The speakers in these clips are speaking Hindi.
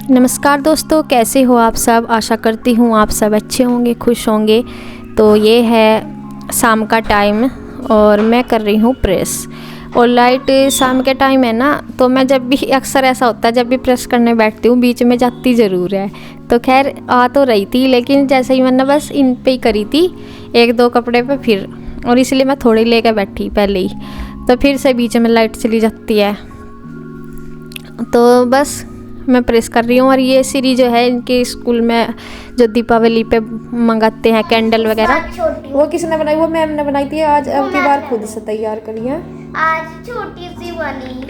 नमस्कार दोस्तों, कैसे हो आप सब। आशा करती हूँ आप सब अच्छे होंगे, खुश होंगे। तो ये है शाम का टाइम और मैं कर रही हूँ प्रेस। और लाइट शाम के टाइम है ना, तो मैं जब भी, अक्सर ऐसा होता है जब भी प्रेस करने बैठती हूँ बीच में जाती ज़रूर है। तो खैर आ तो रही थी, लेकिन जैसे ही मैंने बस इन पे ही करी थी, एक दो कपड़े पे फिर, और इसलिए मैं थोड़ी लेकर बैठी पहले ही, तो फिर से बीच में लाइट चली जाती है। तो बस मैं प्रेस कर रही हूँ। और ये सीरी जो है इनके स्कूल में जो दीपावली पे मंगाते हैं कैंडल वगैरह, वो किसने बनाई? वो मैम ने बनाई थी। आज अब की बार खुद से तैयार करी है। आज छोटी सी बनी,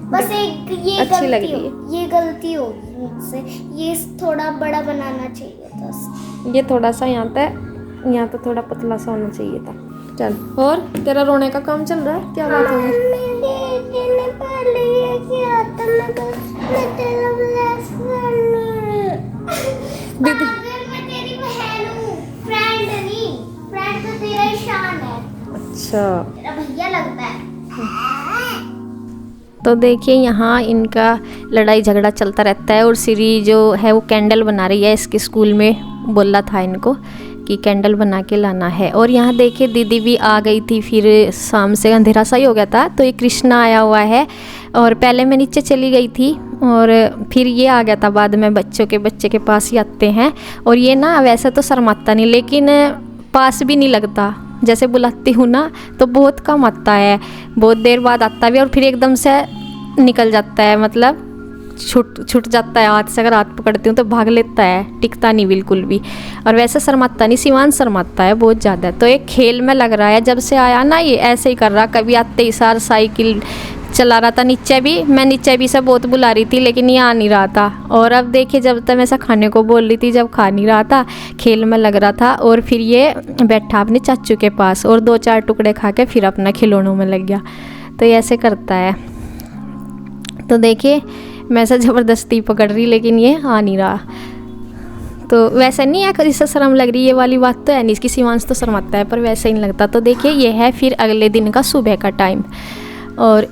बस एक ये अच्छी लग रही है। ये गलती होगी मुझसे, ये थोड़ा बड़ा बनाना चाहिए था। ये थोड़ा सा यहाँ तो थोड़ा पतला सा होना चाहिए था। चल, और तेरा रोने का काम चल रहा है? क्या बात हो गई? दीदी मैं तेरी बहन हूँ, फ्रेंड नहीं, फ्रेंड तो तेरा ही शान है। अच्छा, तेरा भैया लगता है। तो देखिए यहाँ इनका लड़ाई झगड़ा चलता रहता है। और सीरी जो है वो कैंडल बना रही है। इसके स्कूल में बोला था इनको कि कैंडल बना के लाना है। और यहाँ देखिए दीदी भी आ गई थी। फिर शाम से अंधेरा सा ही हो गया था, तो ये कृष्णा आया हुआ है। और पहले मैं नीचे चली गई थी और फिर ये आ गया था बाद में। बच्चे के पास ही आते हैं। और ये ना वैसे तो शर्माता नहीं, लेकिन पास भी नहीं लगता। जैसे बुलाती हूँ ना तो बहुत कम आता है, बहुत देर बाद आता भी, और फिर एकदम से निकल जाता है, मतलब छूट जाता है हाथ से। अगर हाथ पकड़ती हूँ तो भाग लेता है, टिकता नहीं बिल्कुल भी। और वैसे शर्माता नहीं, शिवान शर्माता है बहुत ज़्यादा। तो एक खेल में लग रहा है, जब से आया ना ये ऐसे ही कर रहा। कभी आते ही सार साइकिल चला रहा था। नीचे भी मैं नीचे भी से बहुत बुला रही थी, लेकिन ये आ नहीं रहा था। और अब देखिए जब तक मैं ऐसा खाने को बोल रही थी, जब खा नहीं रहा था, खेल में लग रहा था। और फिर ये बैठा अपने चाचू के पास और 2-4 टुकड़े खा के फिर अपना खिलौनों में लग गया। तो ये ऐसे करता है। तो देखिए मैं ऐसा ज़बरदस्ती पकड़ रही, लेकिन ये आ नहीं रहा। तो वैसे नहीं है कभी से शर्म लग रही, ये वाली बात तो है नहीं। इसकी शिवांश तो शर्माता है, पर वैसे ही नहीं लगता। तो देखिए ये है फिर अगले दिन का सुबह का टाइम। और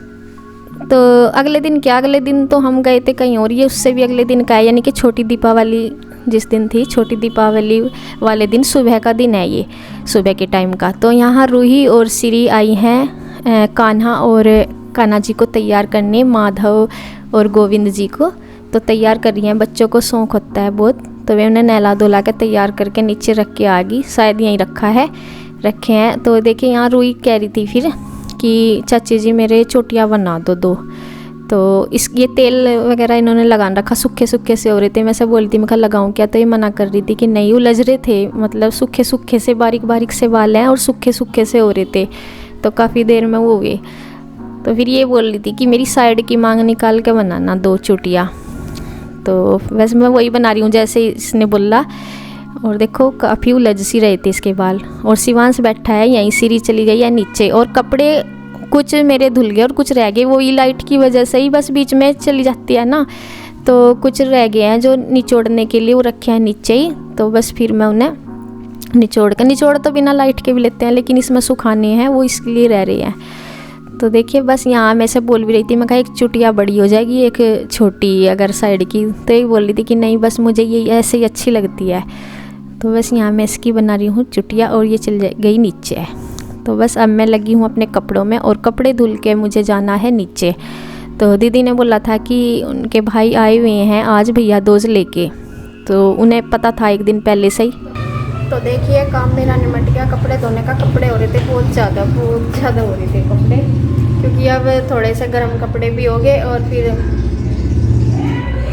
तो अगले दिन क्या, अगले दिन तो हम गए थे कहीं और। ये उससे भी अगले दिन का है, यानी कि छोटी दीपावली जिस दिन थी, छोटी दीपावली वाले दिन सुबह का दिन है ये, सुबह के टाइम का। तो यहाँ रूही और श्री आई हैं कान्हा और कान्हा जी को तैयार करने, माधव और गोविंद जी को तो तैयार कर रही हैं। बच्चों को शौक़ होता है बहुत, तो वे उन्हें नहला धुला के तैयार करके नीचे रख के आ गई। शायद यहीं रखे हैं। तो देखिए यहाँ रूही कह रही थी फिर कि चाची जी मेरे चोटियाँ बना दो। तो ये तेल वगैरह इन्होंने लगा रखा, सूखे से हो रहे थे। मैं से बोली थी, मैं कहा लगाऊं क्या, तो ये मना कर रही थी कि नहीं, उलझ रहे थे, मतलब सूखे से बारीक से बाल हैं और सूखे से हो रहे थे। तो काफ़ी देर में वो हुए। तो फिर ये बोल रही थी कि मेरी साइड की मांग निकाल के बनाना 2 चोटियाँ। तो वैसे मैं वही बना रही हूँ जैसे इसने बोला। और देखो काफ़ी उलझ सी रहे थे इसके बाल। और शिवांश बैठा है यहीं, सीरी चली गई है नीचे। और कपड़े कुछ मेरे धुल गए और कुछ रह गए, वो ही लाइट की वजह से ही बस बीच में चली जाती है ना। तो कुछ रह गए हैं जो निचोड़ने के लिए, वो रखे हैं नीचे ही। तो बस फिर मैं उन्हें निचोड़ तो बिना लाइट के भी लेते हैं, लेकिन इसमें सुखाने हैं, वो इसके लिए रह रही हैं। तो देखिए बस यहाँ मैं से बोल भी रही थी, मैं कहा एक चुटिया बड़ी हो जाएगी, एक छोटी अगर साइड की। तो ये बोल रही थी कि नहीं बस मुझे ये ऐसे ही अच्छी लगती है। तो बस यहाँ मैं इसकी बना रही हूँ चुटिया, और ये चल गई नीचे। तो बस अब मैं लगी हूँ अपने कपड़ों में, और कपड़े धुल के मुझे जाना है नीचे। तो दीदी ने बोला था कि उनके भाई आए हुए हैं आज भैया दोज लेके, तो उन्हें पता था एक दिन पहले से ही। तो देखिए काम मेरा निमट गया। कपड़े धोने का कपड़े हो रहे थे बहुत ज़्यादा हो रहे थे कपड़े, क्योंकि अब थोड़े से गर्म कपड़े भी हो गए। और फिर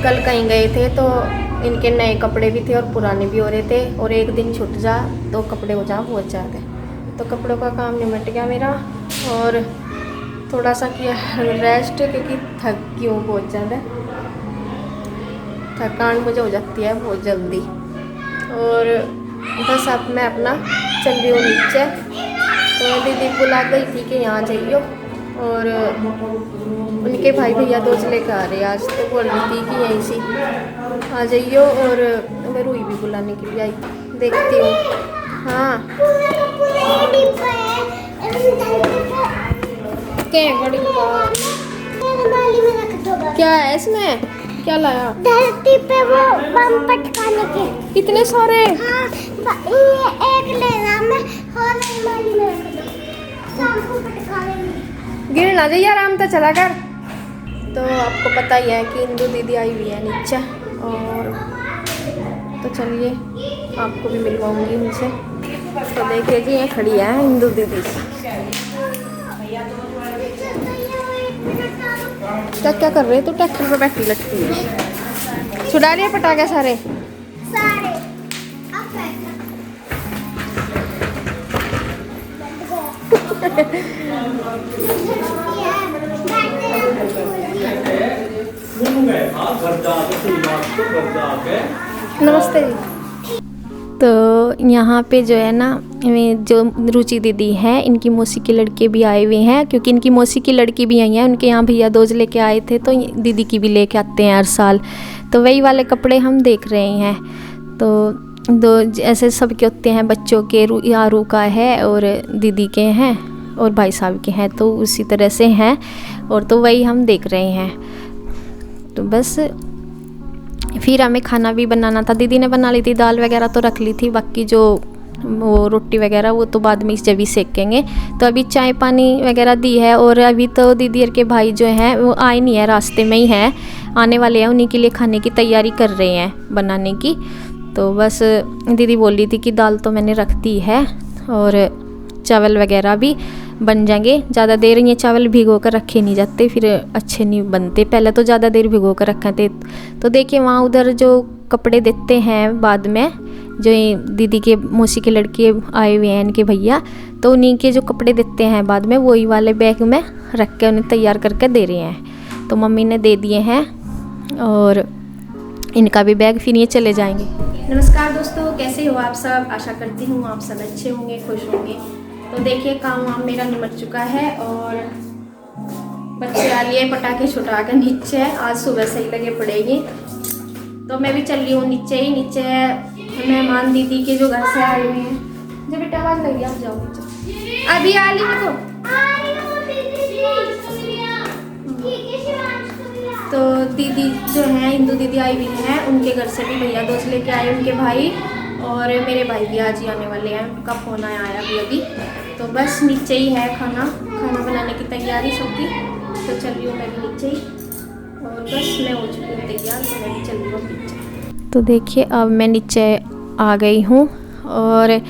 कल कहीं गए थे तो इनके नए कपड़े भी थे और पुराने भी हो रहे थे। और एक दिन छूट जा तो कपड़े हो जा बहुत ज़्यादा। तो कपड़ों का काम निमट गया मेरा। और थोड़ा सा किया रेस्ट, क्योंकि थक गई हूँ बहुत ज़्यादा। थकान मुझे हो जाती है बहुत जल्दी। और बस अब मैं अपना चल रही हूँ नीचे। तो दीदी बुला गई थी कि यहाँ जाइयो, और उनके भाई भैया दोस्त लेकर आ रहे आज। तो बोल रही थी कि यहीं से आ जाइयो। और मैं रूही भी बुलाने के लिए आई, देखती हूँ। हाँ क्या है इसमें? क्या लाया? धरती पे वो बम पटकाने के। इतने सारे? हाँ, ये एक लेना मैं और माली में शाम को पटका लेंगे। गिर ना जाइए, आराम से चला कर। तो आपको पता ही है कि इंदु दीदी आई हुई है नीचे, और तो चलिए आपको भी मिलवाऊंगी उनसे। तो देखिए जी ये खड़ी है इंदु दीदी। क्या क्या कर रहे हो? तो ट्रैक्टर पे बैठी लटकी हुई। छुड़ा लिए पटाखे सारे? सारे अब नमस्ते जी। तो यहाँ पे जो है ना, जो रुचि दीदी हैं, इनकी मौसी के लड़के भी आए हुए हैं, क्योंकि इनकी मौसी की लड़की भी आई है। उनके यहाँ भैया दूज लेके आए थे, तो दीदी की भी लेके आते हैं हर साल। तो वही वाले कपड़े हम देख रहे हैं। तो दो ऐसे सब के होते हैं, बच्चों के यारू का है और दीदी के हैं और भाई साहब के हैं, तो उसी तरह से हैं। और तो वही हम देख रहे हैं। तो बस फिर हमें खाना भी बनाना था। दीदी ने बना ली थी, दाल वगैरह तो रख ली थी, बाकी जो वो रोटी वगैरह वो तो बाद में जब ही सेकेंगे। तो अभी चाय पानी वगैरह दी है, और अभी तो दीदी के भाई जो हैं वो आए नहीं है, रास्ते में ही हैं, आने वाले हैं। उन्हीं के लिए खाने की तैयारी कर रहे हैं बनाने की। तो बस दीदी बोल रही थी कि दाल तो मैंने रख दी है और चावल वगैरह भी बन जाएंगे। ज़्यादा देर ये चावल भिगो कर रखे नहीं जाते, फिर अच्छे नहीं बनते। पहले तो ज़्यादा देर भिगो कर रखे थे। तो देखिए वहाँ उधर जो कपड़े देते हैं बाद में, जो दीदी के मौसी के लड़के आए हुए हैं इनके भैया, तो उन्हीं के जो कपड़े देते हैं बाद में, वही वाले बैग में रख के उन्हें तैयार करके दे रहे हैं। तो मम्मी ने दे दिए हैं और इनका भी बैग, फिर ये चले जाएंगे। नमस्कार दोस्तों, कैसे हो आप सब? आशा करती हूँ आप सब अच्छे होंगे, खुश होंगे। तो देखिए काम वाम मेरा निमट चुका है और बच्चे आ लिए पटाखे छुटा कर नीचे। आज सुबह से ही लगे पड़ेगी। तो मैं भी चल रही हूँ नीचे ही। नीचे मेहमान दीदी के जो घर से आए हुए हैं। जब बेटा आवाज लगी आप जाओ नीचे। अभी आ ली तो दीदी जो है इंदु दीदी आई हुई हैं, उनके घर से भी भैया दोस्त लेके आए उनके भाई, और मेरे भाई भी आज ही आने वाले हैं। उनका फ़ोन आया अभी। तो बस नीचे ही है खाना बनाने की तैयारी सबकी। तो चल रही हूँ मैं भी नीचे ही, और बस मैं हो चुकी हूँ तैयार, तो मैं भी चल रही हूँ नीचे। तो देखिए अब मैं नीचे आ गई हूँ, और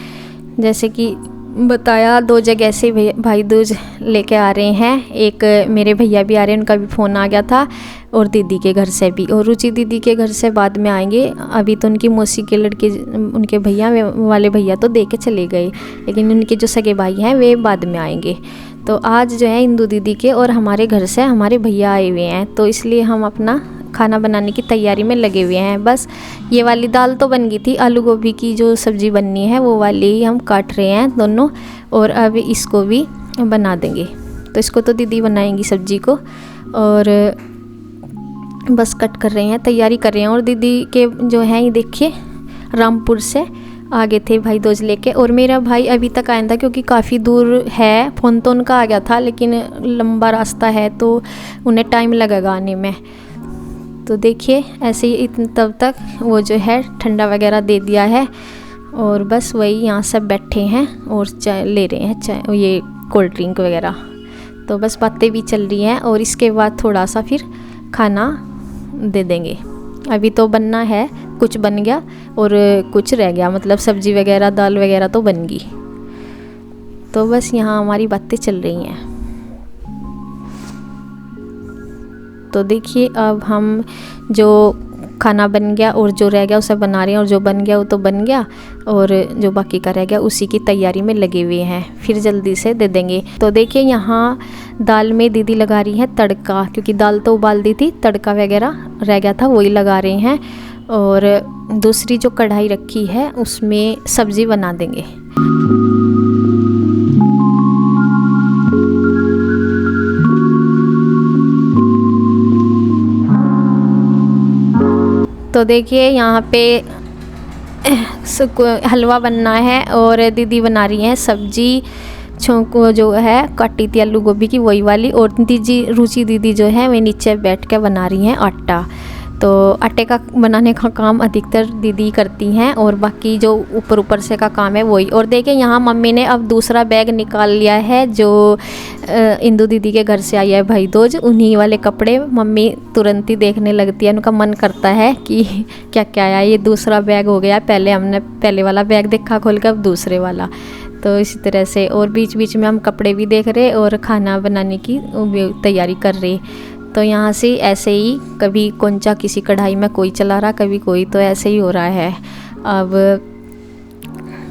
जैसे कि बताया 2 जगह से भाई दूज लेके आ रहे हैं। एक मेरे भैया भी आ रहे हैं, उनका भी फ़ोन आ गया था, और दीदी के घर से भी, और रुचि दीदी के घर से बाद में आएंगे। अभी तो उनकी मौसी के लड़के, उनके भैया वाले भैया तो दे के चले गए, लेकिन उनके जो सगे भाई हैं वे बाद में आएंगे। तो आज जो है इंदु दीदी के और हमारे घर से हमारे भैया आए हुए हैं, तो इसलिए हम अपना खाना बनाने की तैयारी में लगे हुए हैं। बस ये वाली दाल तो बन गई थी, आलू गोभी की जो सब्ज़ी बननी है वो वाली ही हम काट रहे हैं दोनों, और अब इसको भी बना देंगे। तो इसको तो दीदी बनाएंगी सब्ज़ी को, और बस कट कर रहे हैं, तैयारी कर रहे हैं। और दीदी के जो हैं ये देखिए रामपुर से आगे थे भाई दोज लेके, और मेरा भाई अभी तक आया था क्योंकि काफ़ी दूर है। फ़ोन तो उनका आ गया था, लेकिन लंबा रास्ता है तो उन्हें टाइम लगेगा आने में। तो देखिए ऐसे ही तब तक वो जो है ठंडा वगैरह दे दिया है, और बस वही यहाँ सब बैठे हैं और चाय ले रहे हैं, चाय ये कोल्ड ड्रिंक वगैरह। तो बस बातें भी चल रही हैं, और इसके बाद थोड़ा सा फिर खाना दे देंगे। अभी तो बनना है, कुछ बन गया और कुछ रह गया, मतलब सब्ज़ी वगैरह दाल वगैरह तो बन गई। तो बस यहाँ हमारी बातें चल रही हैं। तो देखिए अब हम जो खाना बन गया और जो रह गया उसे बना रहे हैं, और जो बन गया वो तो बन गया, और जो बाकी का रह गया उसी की तैयारी में लगे हुए हैं, फिर जल्दी से दे देंगे। तो देखिए यहाँ दाल में दीदी लगा रही है तड़का, क्योंकि दाल तो उबाल दी थी, तड़का वगैरह रह गया था वही लगा रहे हैं। और दूसरी जो कढ़ाई रखी है उसमें सब्ज़ी बना देंगे। तो देखिए यहाँ पे हलवा बनना है, और दीदी बना रही हैं सब्जी छोंको जो है काटी थी आलू गोभी की वही वाली, और रुचि दीदी जो है वे नीचे बैठ के बना रही हैं आटा। तो आटे का बनाने का काम अधिकतर दीदी करती हैं और बाकी जो ऊपर ऊपर से का काम है वही। और देखिए यहाँ मम्मी ने अब दूसरा बैग निकाल लिया है जो इंदु दीदी के घर से आई है भाई दूज, उन्हीं वाले कपड़े मम्मी तुरंत ही देखने लगती है। उनका मन करता है कि क्या क्या आया, ये दूसरा बैग हो गया, पहले हमने पहले वाला बैग देखा खोल कर, अब दूसरे वाला। तो इसी तरह से और बीच बीच में हम कपड़े भी देख रहे और खाना बनाने की तैयारी कर रहे। तो यहाँ से ऐसे ही कभी कौनचा किसी कढ़ाई में कोई चला रहा, कभी कोई, तो ऐसे ही हो रहा है अब।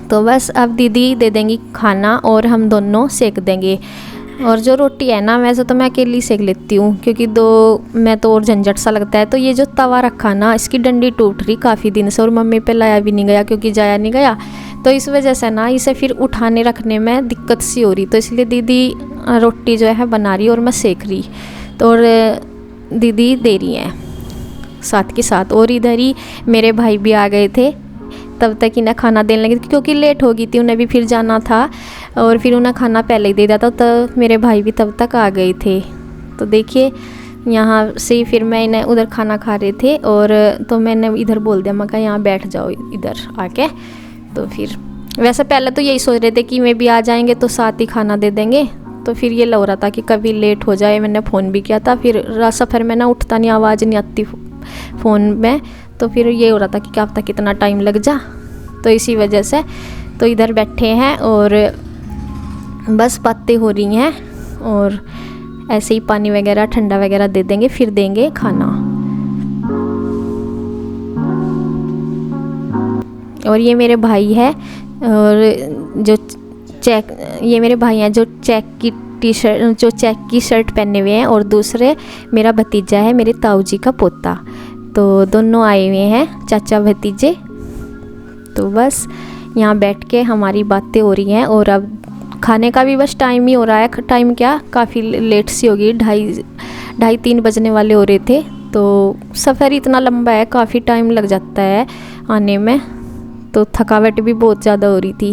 तो बस अब दीदी दे देंगी खाना और हम दोनों सेक देंगे। और जो रोटी है ना, वैसे तो मैं अकेली सेक लेती हूँ क्योंकि दो मैं तो और झंझट सा लगता है। तो ये जो तवा रखा ना, इसकी डंडी टूट रही काफ़ी दिन से और मम्मी पे लाया भी नहीं गया क्योंकि जाया नहीं गया। तो इस वजह से ना इसे फिर उठाने रखने में दिक्कत सी हो रही। तो इसलिए दीदी रोटी जो है बना रही और मैं सेक रही। तो और दीदी दे रही हैं साथ के साथ। और इधर ही मेरे भाई भी आ गए थे, तब तक इन्हें खाना देने लगी क्योंकि लेट हो गई थी, उन्हें भी फिर जाना था और फिर उन्हें खाना पहले ही दे दिया था। तो मेरे भाई भी तब तक आ गए थे। तो देखिए यहाँ से फिर मैं इन्हें उधर खाना खा रहे थे और तो मैंने इधर बोल दिया, मैं कहा यहाँ बैठ जाओ इधर आके। तो फिर वैसे पहले तो यही सोच रहे थे कि मैं भी आ जाएंगे तो साथ ही खाना दे देंगे। तो फिर ये लग रहा था कि कभी लेट हो जाए, मैंने फ़ोन भी किया था। फिर सफ़र में ना उठता नहीं, आवाज़ नहीं आती फ़ोन में। तो फिर ये हो रहा था कि क्या पता कितना टाइम लग जा। तो इसी वजह से तो इधर बैठे हैं और बस बातें हो रही हैं और ऐसे ही पानी वगैरह ठंडा वगैरह दे देंगे, फिर देंगे खाना। और ये मेरे भाई है और जो ये मेरे भाई हैं जो चेक की शर्ट पहने हुए हैं और दूसरे मेरा भतीजा है, मेरे ताऊ जी का पोता। तो दोनों आए हुए हैं चाचा भतीजे। तो बस यहाँ बैठ के हमारी बातें हो रही हैं और अब खाने का भी बस टाइम ही हो रहा है। टाइम क्या, काफ़ी लेट सी होगी, 2:30-3 बजने वाले हो रहे थे। तो सफ़र इतना लंबा है, काफ़ी टाइम लग जाता है आने में। तो थकावट भी बहुत ज़्यादा हो रही थी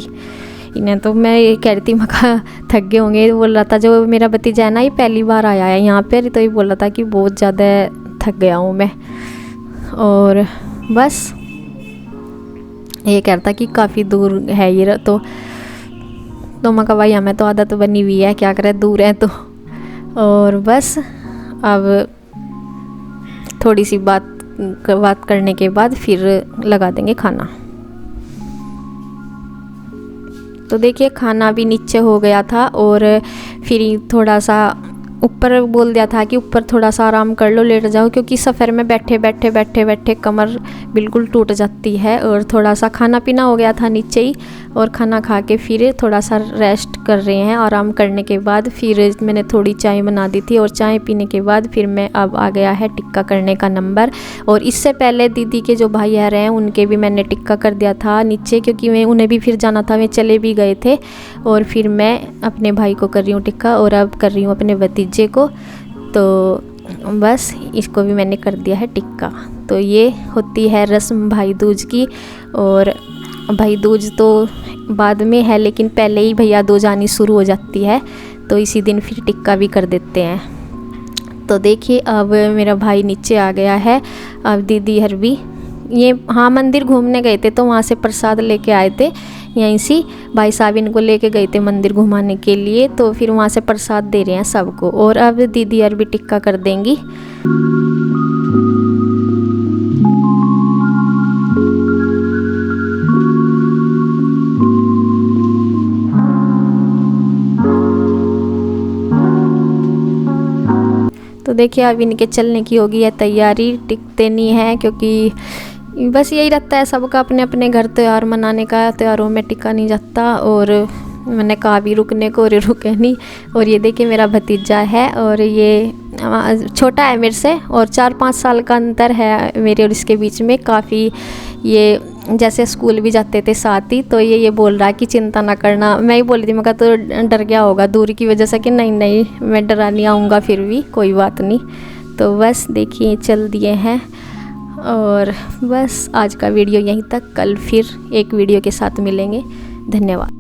इन्हें। तो मैं ये कह रही थी, मका थक गए होंगे। बोल रहा था जो मेरा भतीजा है ना, ये पहली बार आया है यहाँ पर, तो ये बोल रहा था कि बहुत ज़्यादा थक गया हूँ मैं। और बस ये कह रहा था कि काफ़ी दूर है ये तो मैं कहा भाई हमें तो आदत बनी हुई है, क्या करें दूर है तो। और बस अब थोड़ी सी बात करने के बाद फिर लगा देंगे खाना। तो देखिए खाना भी नीचे हो गया था और फिर थोड़ा सा ऊपर बोल दिया था कि ऊपर थोड़ा सा आराम कर लो, लेट जाओ, क्योंकि सफ़र में बैठे कमर बिल्कुल टूट जाती है। और थोड़ा सा खाना पीना हो गया था नीचे ही और खाना खा के फिर थोड़ा सा रेस्ट कर रहे हैं। आराम करने के बाद फिर मैंने थोड़ी चाय बना दी थी और चाय पीने के बाद फिर मैं अब आ गया है टिक्का करने का नंबर। और इससे पहले दीदी के जो भाई आ रहे हैं उनके भी मैंने टिक्का कर दिया था नीचे, क्योंकि मैं उन्हें भी फिर जाना था, वे चले भी गए थे। और फिर मैं अपने भाई को कर रही हूँ टिक्का और अब कर रही हूँ अपने भतीजे को। तो बस इसको भी मैंने कर दिया है टिक्का। तो ये होती है रस्म भाई दूज की। और भाई दूज तो बाद में है, लेकिन पहले ही भैया दूज आनी शुरू हो जाती है, तो इसी दिन फिर टिक्का भी कर देते हैं। तो देखिए अब मेरा भाई नीचे आ गया है। अब दीदी हर भी ये मंदिर घूमने गए थे, तो वहाँ से प्रसाद लेके आए थे। यहीं से भाई साहब इनको लेके गए थे मंदिर घुमाने के लिए, तो फिर वहाँ से प्रसाद दे रहे हैं सबको। और अब दीदी अरबी टिक्का कर देंगी। तो देखिए अब इनके चलने की होगी है तैयारी, टिकते नहीं है, क्योंकि बस यही रहता है सबका अपने अपने घर त्यौहार मनाने का, त्योहारों में टिका नहीं जाता। और मैंने कहा भी रुकने को, और रुके नहीं। और ये देखिए मेरा भतीजा है और ये छोटा है मेरे से, और 4-5 साल का अंतर है मेरे और इसके बीच में काफ़ी। ये जैसे स्कूल भी जाते थे साथ ही, तो ये बोल रहा है कि चिंता ना करना। मैं ही बोली थी, मैं कहा तो डर गया होगा दूर की वजह से, कि नहीं मैं डरा नहीं, आऊँगा फिर भी कोई बात नहीं। तो बस देखिए चल दिए हैं। और बस आज का वीडियो यहीं तक, कल फिर एक वीडियो के साथ मिलेंगे। धन्यवाद।